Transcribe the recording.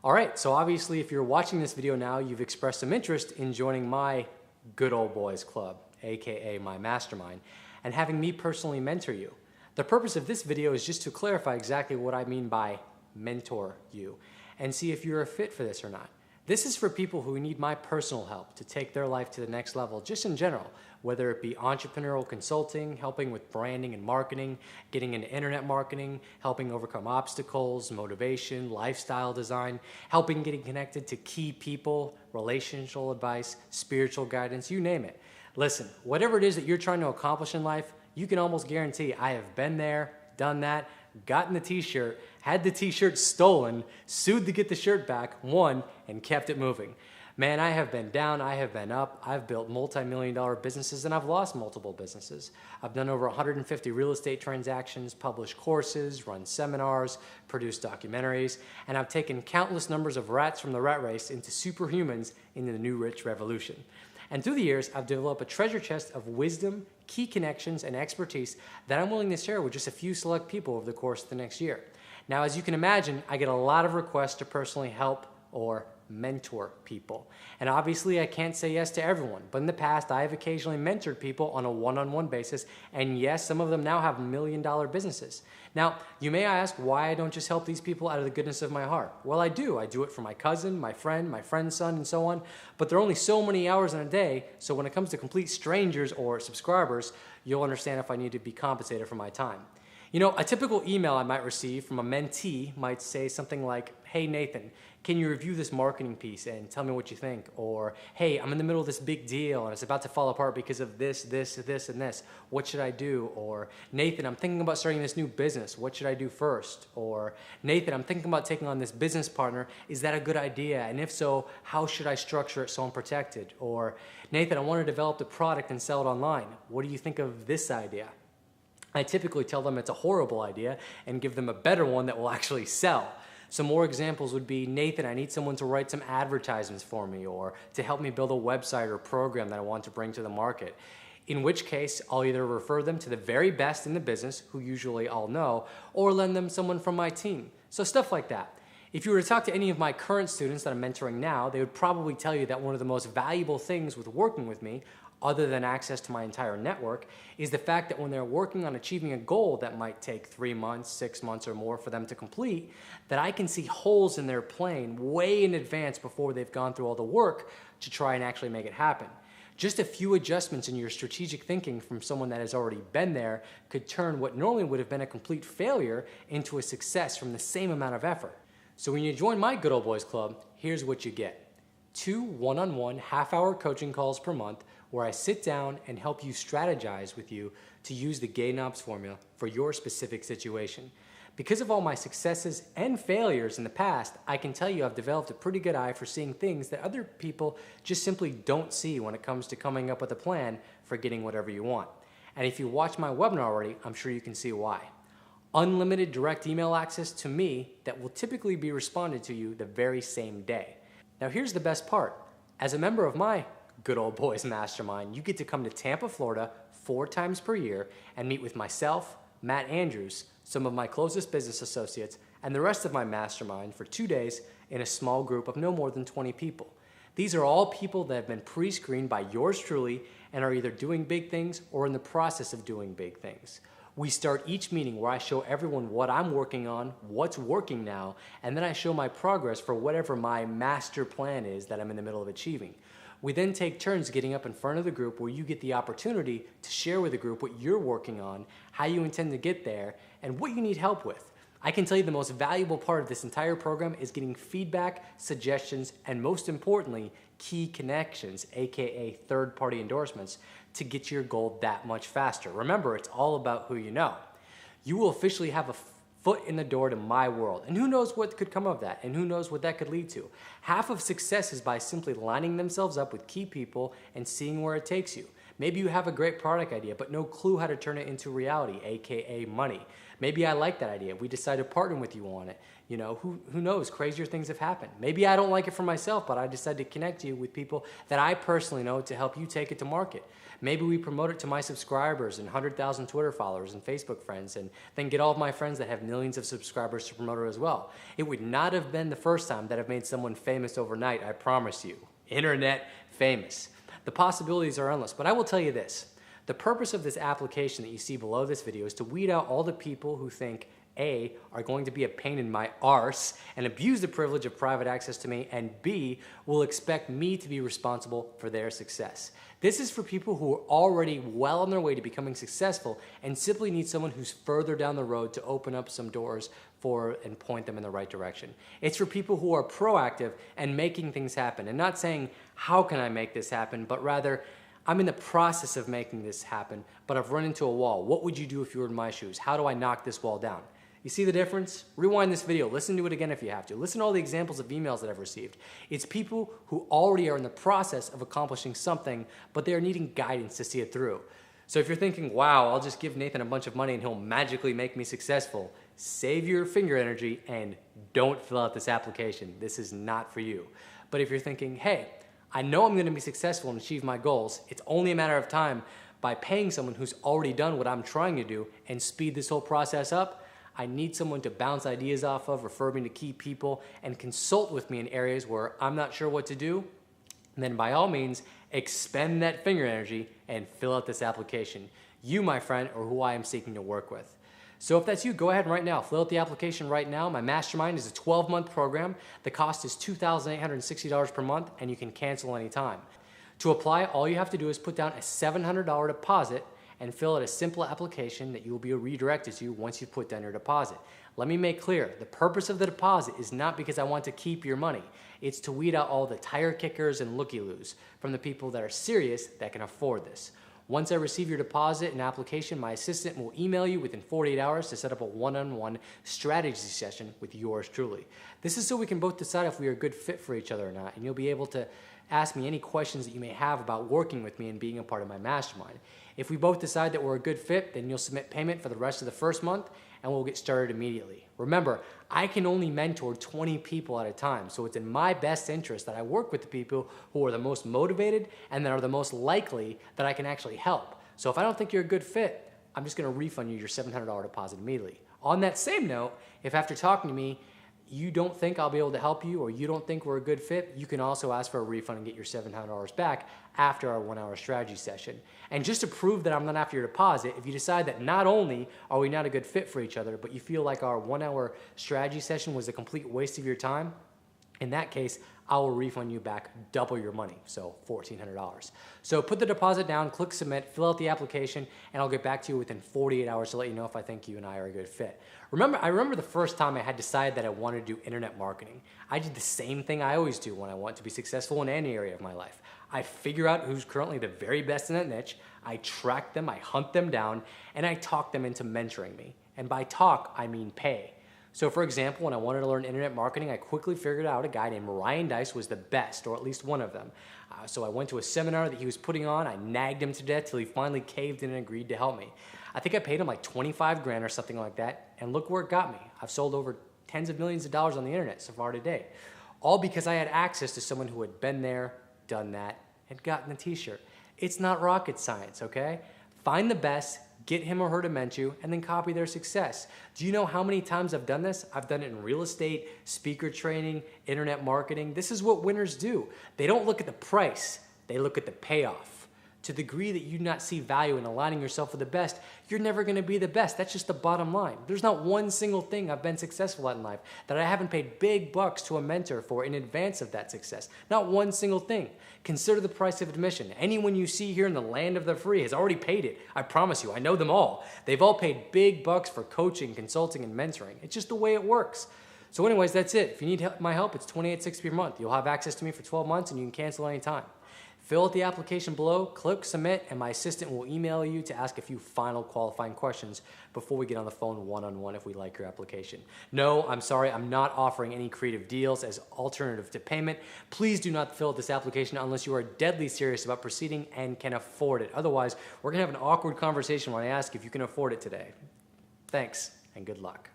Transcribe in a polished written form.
All right, so obviously if you're watching this video now, you've expressed some interest in joining my Good Old Boys Club, aka my mastermind, and having me personally mentor you. The purpose of this video is just to clarify exactly what I mean by mentor you and see if you're a fit for this or not. This is for people who need my personal help to take their life to the next level, just in general, whether it be entrepreneurial consulting, helping with branding and marketing, getting into internet marketing, helping overcome obstacles, motivation, lifestyle design, helping getting connected to key people, relational advice, spiritual guidance, you name it. Listen, whatever it is that you're trying to accomplish in life, you can almost guarantee I have been there, done that, gotten the t-shirt, had the t-shirt stolen, sued to get the shirt back, won, and kept it moving. Man, I have been down, I have been up, I've built multi-million-dollar businesses, and I've lost multiple businesses. I've done over 150 real estate transactions, published courses, run seminars, produced documentaries, and I've taken countless numbers of rats from the rat race into superhumans into the new rich revolution. And through the years, I've developed a treasure chest of wisdom, key connections, and expertise that I'm willing to share with just a few select people over the course of the next year. Now, as you can imagine, I get a lot of requests to personally help or mentor people. And obviously, I can't say yes to everyone, but in the past, I have occasionally mentored people on a one-on-one basis, and yes, some of them now have million-dollar businesses. Now, you may ask why I don't just help these people out of the goodness of my heart. Well, I do. I do it for my cousin, my friend's son, and so on, but there are only so many hours in a day, so when it comes to complete strangers or subscribers, you'll understand if I need to be compensated for my time. You know, a typical email I might receive from a mentee might say something like, "Hey Nathan, can you review this marketing piece and tell me what you think?" Or, "Hey, I'm in the middle of this big deal and it's about to fall apart because of this, and this. What should I do?" Or, "Nathan, I'm thinking about starting this new business. What should I do first?" Or, "Nathan, I'm thinking about taking on this business partner. Is that a good idea? And if so, how should I structure it so I'm protected?" Or, "Nathan, I want to develop the product and sell it online. What do you think of this idea?" I typically tell them it's a horrible idea and give them a better one that will actually sell. Some more examples would be, "Nathan, I need someone to write some advertisements for me or to help me build a website or program that I want to bring to the market." In which case, I'll either refer them to the very best in the business, who usually I'll know, or lend them someone from my team. So stuff like that. If you were to talk to any of my current students that I'm mentoring now, they would probably tell you that one of the most valuable things with working with me, other than access to my entire network, is the fact that when they're working on achieving a goal that might take 3 months, 6 months or more for them to complete, that I can see holes in their plan way in advance before they've gone through all the work to try and actually make it happen. Just a few adjustments in your strategic thinking from someone that has already been there could turn what normally would have been a complete failure into a success from the same amount of effort. So when you join my Good Old Boys Club, here's what you get. 2 one-on-one half-hour coaching calls per month where I sit down and help you strategize with you to use the Gainop's formula for your specific situation. Because of all my successes and failures in the past, I can tell you I've developed a pretty good eye for seeing things that other people just simply don't see when it comes to coming up with a plan for getting whatever you want. And if you watch my webinar already, I'm sure you can see why. Unlimited direct email access to me that will typically be responded to you the very same day. Now here's the best part. As a member of my Good Old Boys Mastermind, you get to come to Tampa, Florida 4 times per year and meet with myself, Matt Andrews, some of my closest business associates, and the rest of my mastermind for 2 days in a small group of no more than 20 people. These are all people that have been pre-screened by yours truly and are either doing big things or in the process of doing big things. We start each meeting where I show everyone what I'm working on, what's working now, and then I show my progress for whatever my master plan is that I'm in the middle of achieving. We then take turns getting up in front of the group where you get the opportunity to share with the group what you're working on, how you intend to get there, and what you need help with. I can tell you the most valuable part of this entire program is getting feedback, suggestions, and most importantly, key connections, aka third-party endorsements, to get your goal that much faster. Remember, it's all about who you know. You will officially have a foot in the door to my world, and who knows what could come of that, and who knows what that could lead to. Half of success is by simply lining themselves up with key people and seeing where it takes you. Maybe you have a great product idea, but no clue how to turn it into reality, aka money. Maybe I like that idea. We decide to partner with you on it. You know, who knows? Crazier things have happened. Maybe I don't like it for myself, but I decide to connect you with people that I personally know to help you take it to market. Maybe we promote it to my subscribers and 100,000 Twitter followers and Facebook friends, and then get all of my friends that have millions of subscribers to promote it as well. It would not have been the first time that I've made someone famous overnight, I promise you. Internet famous. The possibilities are endless, but I will tell you this. The purpose of this application that you see below this video is to weed out all the people who think A, are going to be a pain in my arse and abuse the privilege of private access to me, and B, will expect me to be responsible for their success. This is for people who are already well on their way to becoming successful and simply need someone who's further down the road to open up some doors for and point them in the right direction. It's for people who are proactive and making things happen, and not saying, how can I make this happen, but rather, I'm in the process of making this happen, but I've run into a wall. What would you do if you were in my shoes? How do I knock this wall down? You see the difference? Rewind this video. Listen to it again if you have to. Listen to all the examples of emails that I've received. It's people who already are in the process of accomplishing something, but they are needing guidance to see it through. So if you're thinking, wow, I'll just give Nathan a bunch of money and he'll magically make me successful, save your finger energy and don't fill out this application. This is not for you. But if you're thinking, hey, I know I'm going to be successful and achieve my goals, it's only a matter of time by paying someone who's already done what I'm trying to do and speed this whole process up, I need someone to bounce ideas off of, refer me to key people, and consult with me in areas where I'm not sure what to do, and then by all means, expend that finger energy and fill out this application. You, my friend, are who I am seeking to work with. So if that's you, go ahead right now. Fill out the application right now. My mastermind is a 12-month program. The cost is $2,860 per month, and you can cancel anytime. To apply, all you have to do is put down a $700 deposit and fill out a simple application that you will be redirected to once you put down your deposit. Let me make clear, the purpose of the deposit is not because I want to keep your money. It's to weed out all the tire kickers and looky-loos from the people that are serious that can afford this. Once I receive your deposit and application, my assistant will email you within 48 hours to set up a one-on-one strategy session with yours truly. This is so we can both decide if we are a good fit for each other or not, and you'll be able to ask me any questions that you may have about working with me and being a part of my mastermind. If we both decide that we're a good fit, then you'll submit payment for the rest of the first month and we'll get started immediately. Remember, I can only mentor 20 people at a time, so it's in my best interest that I work with the people who are the most motivated and that are the most likely that I can actually help. So if I don't think you're a good fit, I'm just gonna refund you your $700 deposit immediately. On that same note, if after talking to me, you don't think I'll be able to help you or you don't think we're a good fit, you can also ask for a refund and get your $700 back after our 1-hour strategy session. And just to prove that I'm not after your deposit, if you decide that not only are we not a good fit for each other, but you feel like our 1-hour strategy session was a complete waste of your time, in that case, I will refund you back double your money, so $1,400. So put the deposit down, click submit, fill out the application, and I'll get back to you within 48 hours to let you know if I think you and I are a good fit. I remember the first time I had decided that I wanted to do internet marketing. I did the same thing I always do when I want to be successful in any area of my life. I figure out who's currently the very best in that niche, I track them, I hunt them down, and I talk them into mentoring me. And by talk, I mean pay. So for example, when I wanted to learn internet marketing, I quickly figured out a guy named Ryan Deiss was the best, or at least one of them. So I went to a seminar that he was putting on, I nagged him to death till he finally caved in and agreed to help me. I think I paid him like 25 grand or something like that, and look where it got me. I've sold over tens of millions of dollars on the internet so far today. All because I had access to someone who had been there, done that, and gotten a t-shirt. It's not rocket science, okay? Find the best, get him or her to mentor you, and then copy their success. Do you know how many times I've done this? I've done it in real estate, speaker training, internet marketing. This is what winners do. They don't look at the price, they look at the payoff. To the degree that you do not see value in aligning yourself with the best, you're never gonna be the best. That's just the bottom line. There's not one single thing I've been successful at in life that I haven't paid big bucks to a mentor for in advance of that success. Not one single thing. Consider the price of admission. Anyone you see here in the land of the free has already paid it. I promise you, I know them all. They've all paid big bucks for coaching, consulting, and mentoring. It's just the way it works. So anyways, that's it. If you need my help, it's $28.60 per month. You'll have access to me for 12 months and you can cancel anytime. Fill out the application below, click submit, and my assistant will email you to ask a few final qualifying questions before we get on the phone one-on-one if we like your application. No, I'm sorry, I'm not offering any creative deals as alternative to payment. Please do not fill out this application unless you are deadly serious about proceeding and can afford it. Otherwise, we're gonna have an awkward conversation when I ask if you can afford it today. Thanks. and good luck.